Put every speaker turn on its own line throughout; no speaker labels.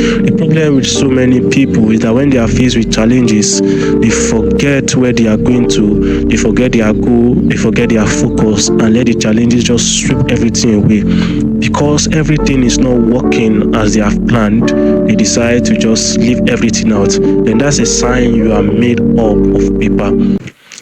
The problem with so many people is that when they are faced with challenges, they forget where they are going to, they forget their goal, they forget their focus, and let the challenges just sweep everything away. Because everything is not working as they have planned, they decide to just leave everything out. Then that's a sign you are made up of paper.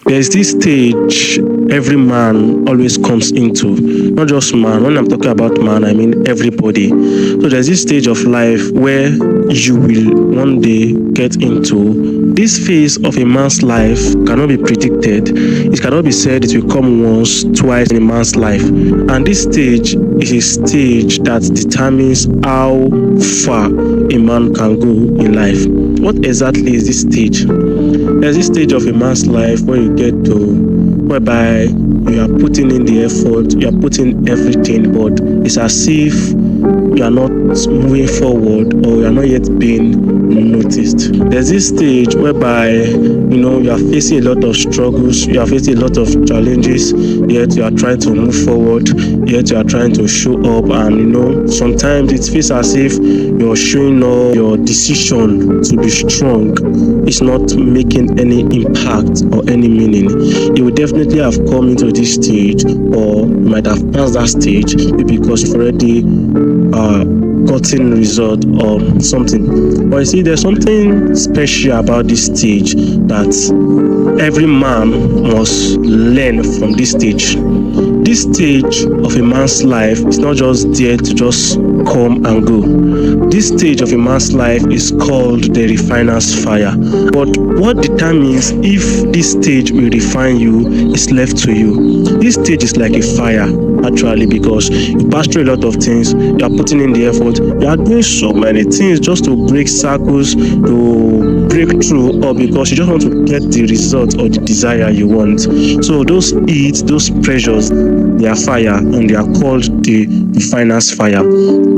There's this stage every man always comes into, not just man. When I'm talking about man, I mean everybody. So there's this stage of life where you will one day get into. This phase of a man's life cannot be predicted. It cannot be said it will come once, twice in a man's life. And this stage is a stage that determines how far a man can go in life. What exactly is this stage? There's this stage of a man's life where you get to whereby you are putting in the effort, you are putting everything, but it's as if you are not moving forward or you are not yet being noticed. There's this stage whereby you are facing a lot of struggles, you are facing a lot of challenges, yet you are trying to move forward, yet you are trying to show up, and sometimes it feels as if you're showing up, your decision to be strong is not making any impact or any meaning. You will definitely have come into this stage, or you might have passed that stage because you've already gotten result or something. But you see, there's something special about this stage that every man must learn from this stage. This stage of a man's life is not just there to just come and go. This stage of a man's life is called the refiner's fire. But what determines if this stage will refine you is left to you. This stage is like a fire, actually, because you pass through a lot of things, you are putting in the effort, you are doing so many things just to break circles, to break through, or because you just want to get the result or the desire you want. So those heat, those pressures, they are fire, and they are called the refiner's fire.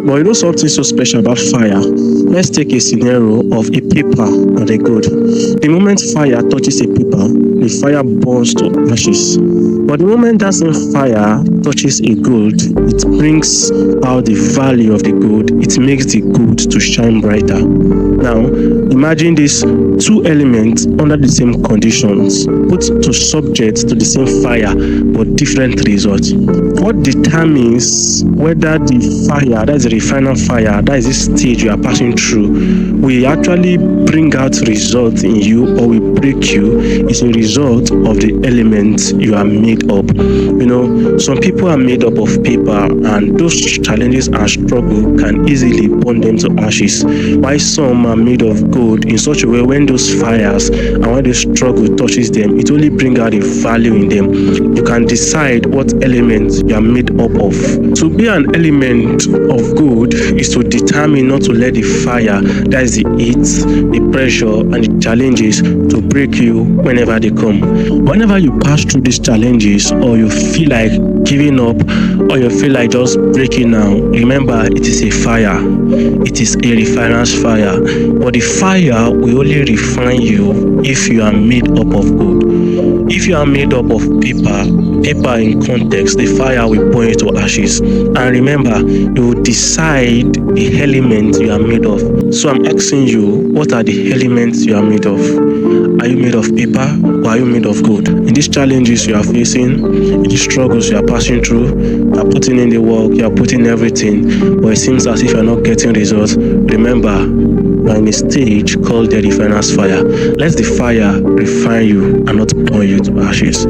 But something so special about fire? Let's take a scenario of a paper and a gold. The moment fire touches a paper, the fire burns to ashes. But the moment that same fire touches a gold, it brings out the value of the gold. It makes the gold to shine brighter. Now, imagine these two elements under the same conditions, put to subject to the same fire, but different results. What determines whether the fire, that is the refiner fire, that is this stage you are passing through, will actually bring out results in you or will break you, is a result of the elements you are made up. Some people are made up of paper, and those challenges and struggle can easily burn them to ashes, while some are made of gold in such a way when those fires and when the struggle touches them, it only brings out the value in them. You can decide what element you are made up of. To be an element of gold is to determine not to let the fire, that is the heat, the pressure, and the challenges to break you whenever they come. Whenever you pass through these challenges, or you feel like giving up, or you feel like just breaking now, remember, it is a fire. It is a refiner's fire. But the fire will only refine you if you are made up of gold. If you are made up of paper in context, the fire will burn you to ashes. And remember, you will decide the element you are made of. So I'm asking you, what are the elements you are made of? Are you made of paper, or are you made of gold? In these challenges you are facing, in these struggles you are passing through, you are putting in the work, you are putting everything, but it seems as if you are not getting results. Remember, you are in a stage called the refiner's fire. Let the fire refine you and not burn you to ashes.